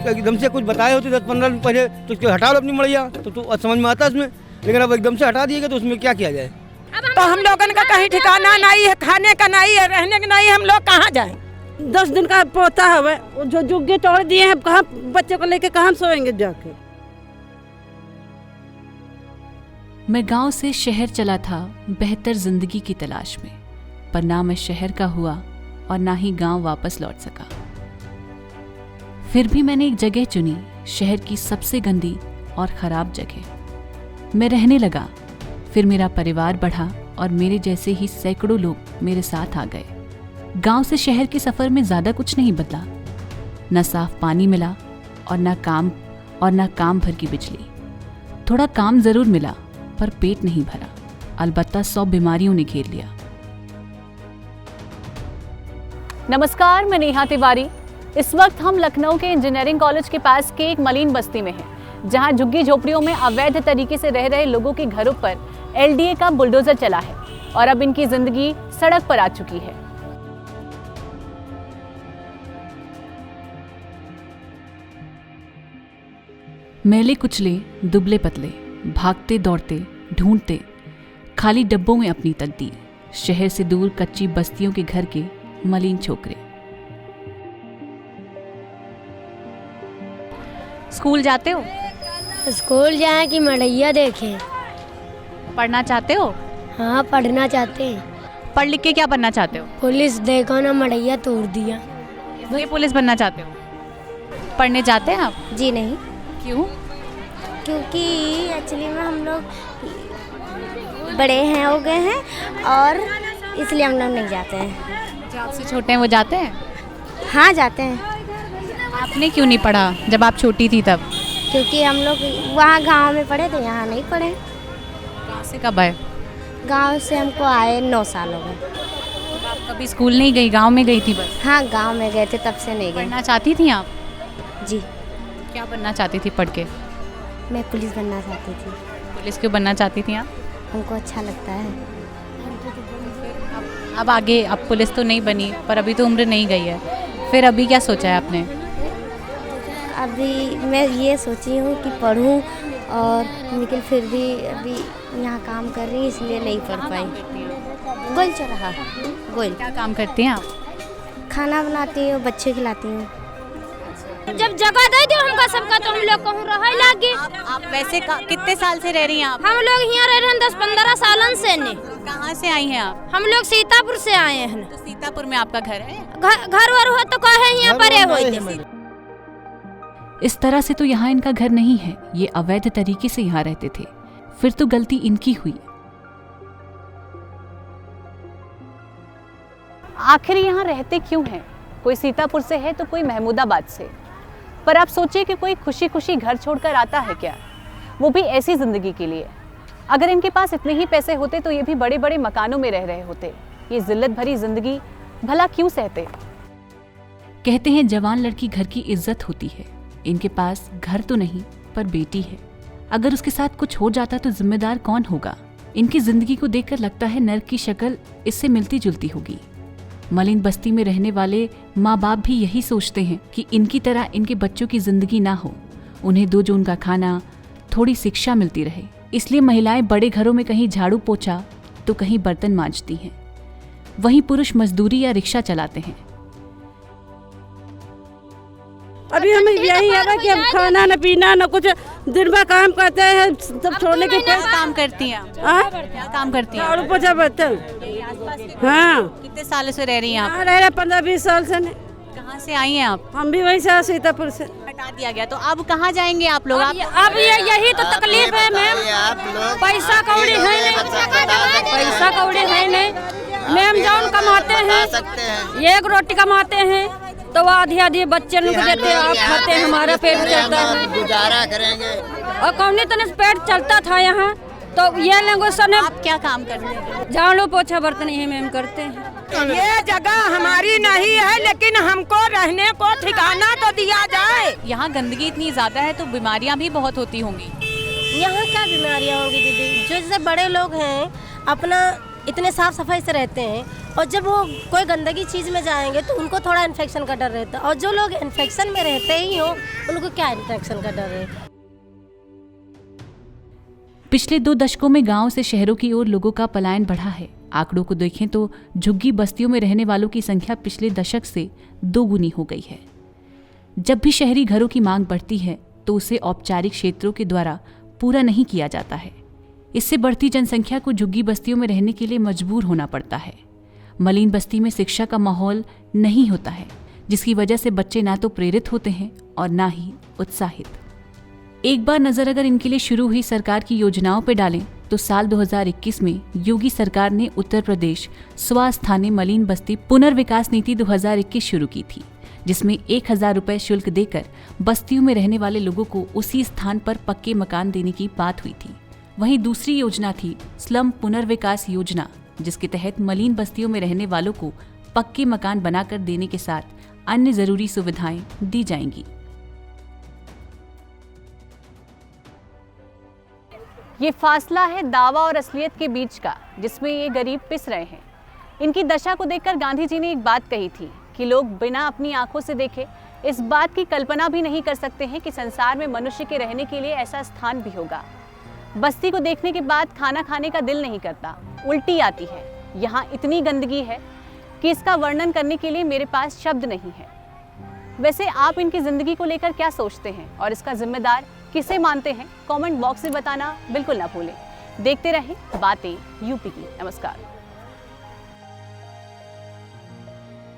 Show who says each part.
Speaker 1: एकदम से कुछ बताए होते 10-15 दिन पहले तो उसको हटा लो अपनी मड़ैया, तो समझ में आता उसमें। लेकिन अब एकदम से हटा दिएगा तो उसमें क्या किया जाए।
Speaker 2: तो हम लोगों का कहीं ठिकाना नहीं है, खाने का नहीं है, रहने का नहीं है, हम लोग कहाँ जाएं? 10 दिन का पोता है जो जुग्गे तोड़ दिए हैं, कहाँ बच्चे को लेके कहाँ सोएंगे जाके।
Speaker 3: मैं गांव से शहर चला था बेहतर जिंदगी की तलाश में, पर ना मैं शहर का हुआ और ना ही गांव वापस लौट सका। फिर भी मैंने एक जगह चुनी, शहर की सबसे गंदी और खराब जगह। मैं रहने लगा। फिर मेरा परिवार बढ़ा और मेरे जैसे ही सैकड़ों लोग मेरे साथ आ गए। गांव से शहर के सफर में ज्यादा कुछ नहीं बदला। न साफ पानी मिला और न काम भर की बिजली। थोड़ा काम जरूर मिला पर पेट नहीं भरा। अलबत्ता 100 बीमारियों ने घेर लिया। नमस्कार, मैं नेहा तिवारी। इस वक्त हम लखनऊ के इंजीनियरिंग कॉलेज के पास के एक मलिन बस्ती में हैं, जहां झुग्गी झोपड़ियों में अवैध तरीके से रह रहे लोगों के घरों पर LDA का बुलडोजर चला है और अब इनकी जिंदगी सड़क पर आ चुकी है। मैले कुचले, दुबले पतले, भागते दौड़ते, ढूंढते खाली डब्बों में अपनी तकदीर। शहर से दूर कच्ची बस्तियों के घर के मलिन छोकरे। स्कूल जाते हो?
Speaker 4: स्कूल जाए कि मड़ैया देखें?
Speaker 3: पढ़ना चाहते हो?
Speaker 4: हाँ, पढ़ना चाहते हैं।
Speaker 3: पढ़ लिख के क्या बनना चाहते हो?
Speaker 4: पुलिस देखो ना, मड़ैया तोड़ दिया।
Speaker 3: ये पुलिस बनना चाहते हो? पढ़ने जाते हैं आप?
Speaker 4: जी नहीं।
Speaker 3: क्यों?
Speaker 4: क्योंकि एक्चुअली में हम लोग बड़े हैं, हो गए हैं, और इसलिए हम लोग नहीं जाते हैं।
Speaker 3: जो आपसे छोटे हैं वो जाते हैं?
Speaker 4: हाँ, जाते हैं।
Speaker 3: आपने क्यों नहीं पढ़ा जब आप छोटी थी तब?
Speaker 4: क्योंकि हम लोग वहाँ गांव में पढ़े थे, यहाँ नहीं पढ़े।
Speaker 3: गाँव से कब आए?
Speaker 4: गांव से हमको आए 9 साल हो गए।
Speaker 3: आप कभी स्कूल नहीं गई, गांव में गई थी बस?
Speaker 4: हाँ, गांव में गए थे, तब से नहीं गए।
Speaker 3: पढ़ना चाहती थी आप?
Speaker 4: जी।
Speaker 3: क्या बनना चाहती थी पढ़ के?
Speaker 4: मैं पुलिस बनना चाहती थी।
Speaker 3: पुलिस क्यों बनना चाहती थी आप?
Speaker 4: हमको अच्छा लगता है।
Speaker 3: अब आगे, अब पुलिस तो नहीं बनी पर अभी तो उम्र नहीं गई है, फिर अभी क्या सोचा है आपने?
Speaker 4: अभी मैं ये सोची हूँ कि पढ़ूँ, और लेकिन फिर भी अभी यहाँ काम कर रही, इसलिए नहीं पढ़ पाई। गोल चल रहा। गोल।
Speaker 3: क्या काम करती हैं आप?
Speaker 4: खाना बनाती हूँ, बच्चे खिलाती हूँ।
Speaker 5: जब जगह दे दो हमका सबका तो हम लोग कहूँ रहे लागे।
Speaker 3: आप वैसे कितने साल से रह रही हैं आप?
Speaker 5: हम लोग यहाँ रह रहे हैं 10-15 सालन से ने।
Speaker 3: कहाँ से आई हैं आप?
Speaker 5: हम लोग सीतापुर से आए हैं।
Speaker 3: तो सीतापुर में आपका घर है?
Speaker 5: घर वर हो तो कहे यहाँ परे हो।
Speaker 3: इस तरह से तो यहाँ इनका घर नहीं है, ये अवैध तरीके से यहाँ रहते थे। फिर तो गलती इनकी हुई। आखिर यहाँ रहते क्यों हैं? कोई सीतापुर से है तो कोई महमूदाबाद से। पर आप सोचिए कि कोई खुशी खुशी घर छोड़कर आता है क्या, वो भी ऐसी जिंदगी के लिए। अगर इनके पास इतने ही पैसे होते तो ये भी बड़े बड़े मकानों में रह रहे होते। ये जिल्लत भरी जिंदगी भला क्यों सहते? कहते हैं जवान लड़की घर की इज्जत होती है। इनके पास घर तो नहीं पर बेटी है। अगर उसके साथ कुछ हो जाता तो जिम्मेदार कौन होगा? इनकी जिंदगी को देखकर लगता है नर्क की शक्ल इससे मिलती जुलती होगी। मलिन बस्ती में रहने वाले माँ बाप भी यही सोचते हैं कि इनकी तरह इनके बच्चों की जिंदगी ना हो। उन्हें 2 जून का खाना, थोड़ी शिक्षा मिलती रहे। इसलिए महिलाएं बड़े घरों में कहीं झाड़ू पोछा तो कहीं बर्तन मांजती हैं। वहीं पुरुष मजदूरी या रिक्शा चलाते हैं।
Speaker 2: अभी हमें यही है कि हम खाना न पीना न कुछ, दिन भर काम करते हैं, सब छोड़ने के।
Speaker 3: क्या काम करती हैं? क्या काम करती हैं?
Speaker 2: झाड़ू पोछा बर्तन। हाँ।
Speaker 3: कितने सालों से रह रही हैं आप?
Speaker 2: रह रहे 15-20 साल से।
Speaker 3: कहाँ से आई हैं आप?
Speaker 2: हम भी वहीं से, सीतापुर से।
Speaker 3: हटा दिया गया तो अब कहाँ जाएंगे आप लोग?
Speaker 5: अब यही तो तकलीफ है मैम। पैसा कौड़ी है नहीं, पैसा कौड़ी है नहीं मैम। जान कमाते हैं, 1 रोटी कमाते हैं तो वो आधी बच्चे लोग देते हैं, आप खाते हैं, हमारा पेट चलता है,
Speaker 6: गुजारा करेंगे।
Speaker 5: और कौनी तो पेट चलता था यहाँ। तो ये लोग
Speaker 3: आप क्या काम करते हैं?
Speaker 5: झाड़ू पोछा बर्तन ही मैम करते हैं।
Speaker 2: ये जगह हमारी नहीं है, लेकिन हमको रहने को ठिकाना तो दिया जाए।
Speaker 3: यहाँ गंदगी इतनी ज्यादा है तो बीमारियाँ भी बहुत होती होंगी।
Speaker 4: यहाँ क्या बीमारियाँ होंगी दीदी? जो जैसे बड़े लोग हैं अपना इतने साफ सफाई से रहते हैं,
Speaker 6: और जब वो कोई गंदगी चीज़ में जाएंगे तो उनको थोड़ा इन्फेक्शन का डर रहता है, और जो लोग इन्फेक्शन में रहते ही हो उनको क्या इन्फेक्शन का डर है।
Speaker 3: पिछले 2 दशकों में गांव से शहरों की ओर लोगों का पलायन बढ़ा है। आंकड़ों को देखें तो झुग्गी बस्तियों में रहने वालों की संख्या पिछले दशक से 2 गुनी हो गई है। जब भी शहरी घरों की मांग बढ़ती है तो उसे औपचारिक क्षेत्रों के द्वारा पूरा नहीं किया जाता है। इससे बढ़ती जनसंख्या को झुग्गी बस्तियों में रहने के लिए मजबूर होना पड़ता है। मलिन बस्ती में शिक्षा का माहौल नहीं होता है, जिसकी वजह से बच्चे ना तो प्रेरित होते हैं और ना ही उत्साहित। एक बार नजर अगर इनके लिए शुरू हुई सरकार की योजनाओं पर डालें तो साल 2021 में योगी सरकार ने उत्तर प्रदेश स्वास्थानीय मलिन बस्ती पुनर्विकास नीति 2021 शुरू की थी, जिसमें 1000 रुपए शुल्क देकर बस्तियों में रहने वाले लोगों को उसी स्थान पर पक्के मकान देने की बात हुई थी। वहीं दूसरी योजना थी स्लम पुनर्विकास योजना, जिसके तहत मलिन बस्तियों में रहने वालों को पक्के मकान बनाकर देने के साथ अन्य जरूरी सुविधाएं दी जाएंगी। ये फासला है दावा और असलियत के बीच का, जिसमें ये गरीब पिस रहे हैं। इनकी दशा को देखकर गांधी जी ने एक बात कही थी कि लोग बिना अपनी आंखों से देखे इस बात की कल्पना भी नहीं कर सकते हैं कि संसार में मनुष्य के रहने के लिए ऐसा स्थान भी होगा। बस्ती को देखने के बाद खाना खाने का दिल नहीं करता, उल्टी आती है। यहाँ इतनी गंदगी है कि इसका वर्णन करने के लिए मेरे पास शब्द नहीं है। वैसे आप इनकी जिंदगी को लेकर क्या सोचते हैं और इसका जिम्मेदार किसे मानते हैं? कमेंट बॉक्स में बताना बिल्कुल ना भूलें। देखते रहें बातें यूपी की। नमस्कार।